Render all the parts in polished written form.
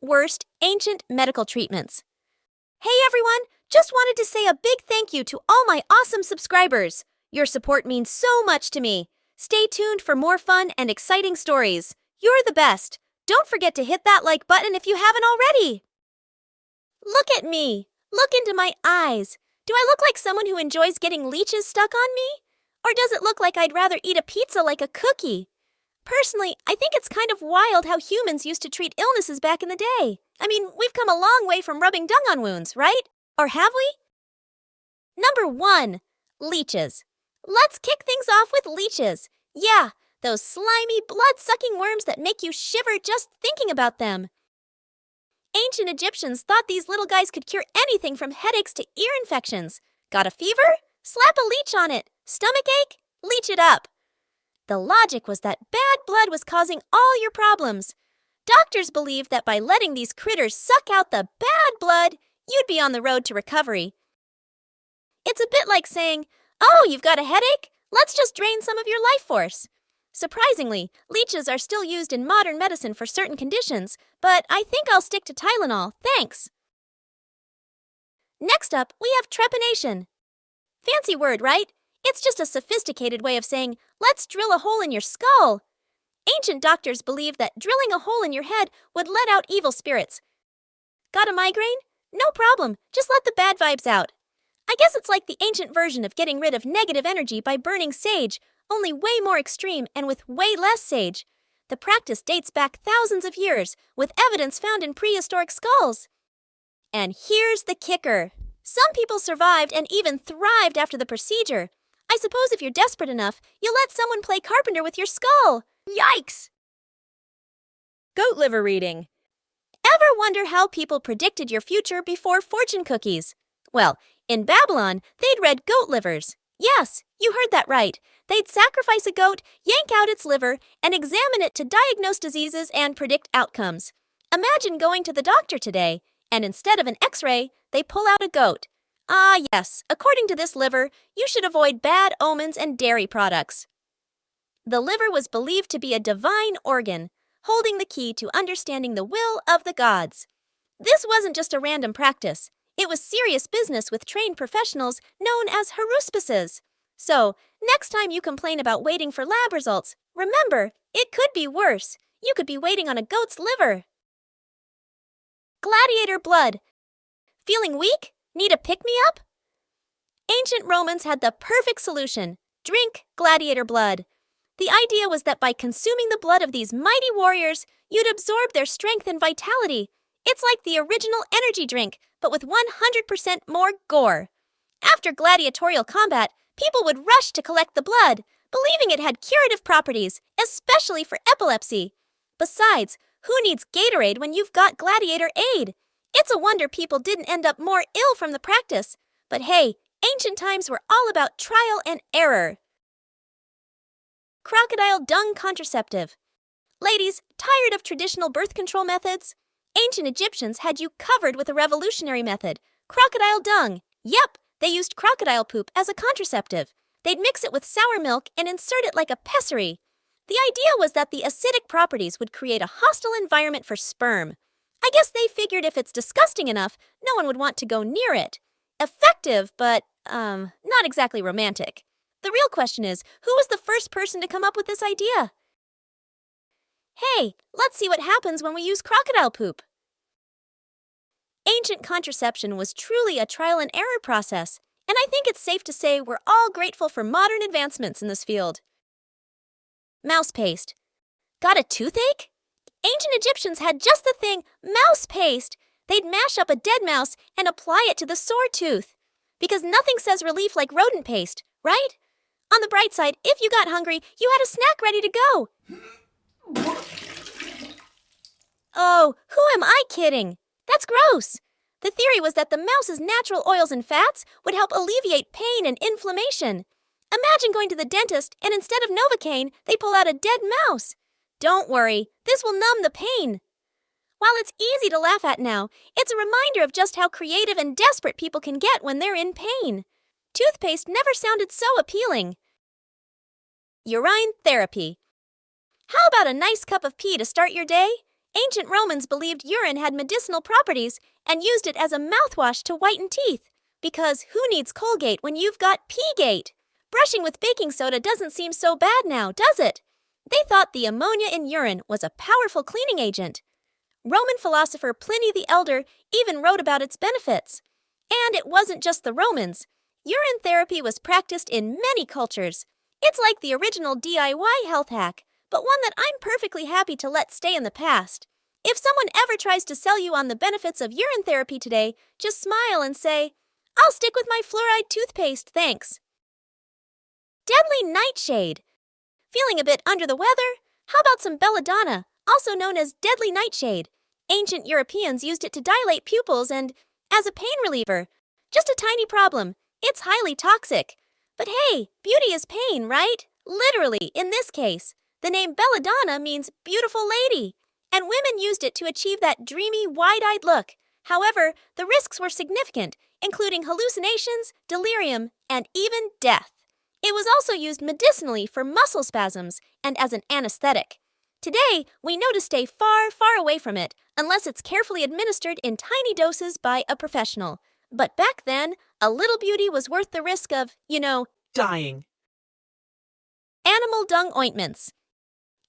worst ancient medical treatments. Hey everyone, just wanted to say a big thank you to all my awesome subscribers. Your support means so much to me. Stay tuned for more fun and exciting stories. You're the best. Don't forget to hit that like button if you haven't already. Look at me. Look into my eyes. Do I look like someone who enjoys getting leeches stuck on me? Or does it look like I'd rather eat a pizza like a cookie? Personally, I think it's kind of wild how humans used to treat illnesses back in the day. I mean, we've come a long way from rubbing dung on wounds, right? Or have we? Number 1. Leeches. Let's kick things off with leeches. Yeah, those slimy, blood-sucking worms that make you shiver just thinking about them. Ancient Egyptians thought these little guys could cure anything from headaches to ear infections. Got a fever? Slap a leech on it. Stomach ache? Leech it up. The logic was that bad blood was causing all your problems. Doctors believed that by letting these critters suck out the bad blood, you'd be on the road to recovery. It's a bit like saying, "Oh, you've got a headache? Let's just drain some of your life force." Surprisingly, leeches are still used in modern medicine for certain conditions, but I think I'll stick to Tylenol, thanks. Next up, we have trepanation. Fancy word, right? It's just a sophisticated way of saying, let's drill a hole in your skull. Ancient doctors believed that drilling a hole in your head would let out evil spirits. Got a migraine? No problem, just let the bad vibes out. I guess it's like the ancient version of getting rid of negative energy by burning sage, only way more extreme and with way less sage. The practice dates back thousands of years, with evidence found in prehistoric skulls. And here's the kicker. Some people survived and even thrived after the procedure. I suppose if you're desperate enough, you'll let someone play carpenter with your skull. Yikes! Goat liver reading. Ever wonder how people predicted your future before fortune cookies? Well, in Babylon, they'd read goat livers. Yes, you heard that right. They'd sacrifice a goat, yank out its liver, and examine it to diagnose diseases and predict outcomes. Imagine going to the doctor today, and instead of an X-ray, they pull out a goat. Ah, yes, according to this liver, you should avoid bad omens and dairy products. The liver was believed to be a divine organ, holding the key to understanding the will of the gods. This wasn't just a random practice. It was serious business with trained professionals known as haruspices. So, next time you complain about waiting for lab results, remember, it could be worse. You could be waiting on a goat's liver. Gladiator blood. Feeling weak? Need a pick-me-up? Ancient Romans had the perfect solution. Drink gladiator blood. The idea was that by consuming the blood of these mighty warriors, you'd absorb their strength and vitality. It's like the original energy drink, but with 100% more gore. After gladiatorial combat, people would rush to collect the blood, believing it had curative properties, especially for epilepsy. Besides, who needs Gatorade when you've got Gladiator Aid? It's a wonder people didn't end up more ill from the practice. But hey, ancient times were all about trial and error. Crocodile dung contraceptive. Ladies, tired of traditional birth control methods? Ancient Egyptians had you covered with a revolutionary method, crocodile dung. Yep, they used crocodile poop as a contraceptive. They'd mix it with sour milk and insert it like a pessary. The idea was that the acidic properties would create a hostile environment for sperm. I guess they figured if it's disgusting enough, no one would want to go near it. Effective, but, not exactly romantic. The real question is, who was the first person to come up with this idea? Hey, let's see what happens when we use crocodile poop. Ancient contraception was truly a trial and error process, and I think it's safe to say we're all grateful for modern advancements in this field. Mouse paste. Got a toothache? Ancient Egyptians had just the thing, mouse paste. They'd mash up a dead mouse and apply it to the sore tooth. Because nothing says relief like rodent paste, right? On the bright side, if you got hungry, you had a snack ready to go. Oh, who am I kidding? That's gross. The theory was that the mouse's natural oils and fats would help alleviate pain and inflammation. Imagine going to the dentist and instead of Novocaine, they pull out a dead mouse. Don't worry, this will numb the pain. While it's easy to laugh at now, it's a reminder of just how creative and desperate people can get when they're in pain. Toothpaste never sounded so appealing. Urine therapy. How about a nice cup of pee to start your day? Ancient Romans believed urine had medicinal properties and used it as a mouthwash to whiten teeth. Because who needs Colgate when you've got Pee-gate? Brushing with baking soda doesn't seem so bad now, does it? They thought the ammonia in urine was a powerful cleaning agent. Roman philosopher Pliny the Elder even wrote about its benefits. And it wasn't just the Romans. Urine therapy was practiced in many cultures. It's like the original DIY health hack, but one that I'm perfectly happy to let stay in the past. If someone ever tries to sell you on the benefits of urine therapy today, just smile and say, "I'll stick with my fluoride toothpaste, thanks." Deadly nightshade. Feeling a bit under the weather? How about some belladonna, also known as deadly nightshade? Ancient Europeans used it to dilate pupils and as a pain reliever. Just a tiny problem. It's highly toxic. But hey, beauty is pain, right? Literally, in this case. The name belladonna means beautiful lady, and women used it to achieve that dreamy, wide-eyed look. However, the risks were significant, including hallucinations, delirium, and even death. It was also used medicinally for muscle spasms and as an anesthetic. Today, we know to stay far, far away from it, unless it's carefully administered in tiny doses by a professional. But back then, a little beauty was worth the risk of, dying. Animal dung ointments.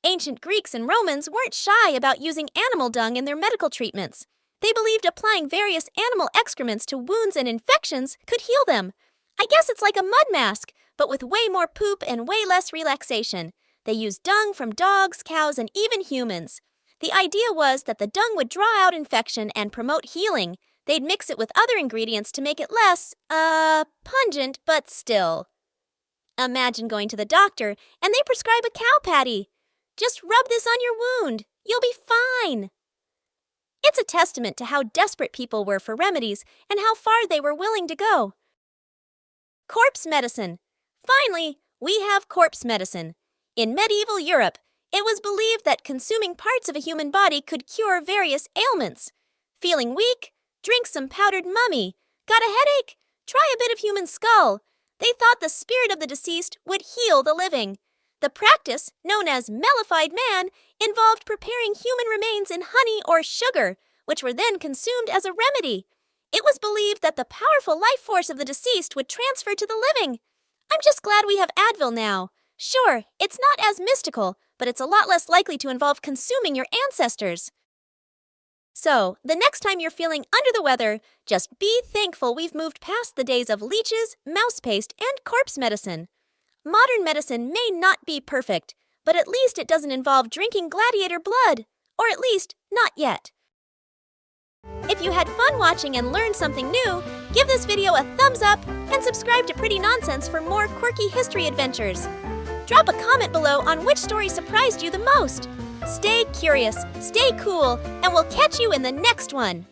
Ancient Greeks and Romans weren't shy about using animal dung in their medical treatments. They believed applying various animal excrements to wounds and infections could heal them. I guess it's like a mud mask, but with way more poop and way less relaxation. They used dung from dogs, cows, and even humans. The idea was that the dung would draw out infection and promote healing. They'd mix it with other ingredients to make it less, pungent, but still. Imagine going to the doctor and they prescribe a cow patty. Just rub this on your wound. You'll be fine. It's a testament to how desperate people were for remedies and how far they were willing to go. Corpse medicine. Finally, we have corpse medicine. In medieval Europe, it was believed that consuming parts of a human body could cure various ailments. Feeling weak? Drink some powdered mummy. Got a headache? Try a bit of human skull. They thought the spirit of the deceased would heal the living. The practice, known as mellified man, involved preparing human remains in honey or sugar, which were then consumed as a remedy. It was believed that the powerful life force of the deceased would transfer to the living. I'm just glad we have Advil now. Sure, it's not as mystical, but it's a lot less likely to involve consuming your ancestors. So, the next time you're feeling under the weather, just be thankful we've moved past the days of leeches, mouse paste, and corpse medicine. Modern medicine may not be perfect, but at least it doesn't involve drinking gladiator blood. Or at least, not yet. If you had fun watching and learned something new, give this video a thumbs up and subscribe to Pretty Nonsense for more quirky history adventures. Drop a comment below on which story surprised you the most. Stay curious, stay cool, and we'll catch you in the next one.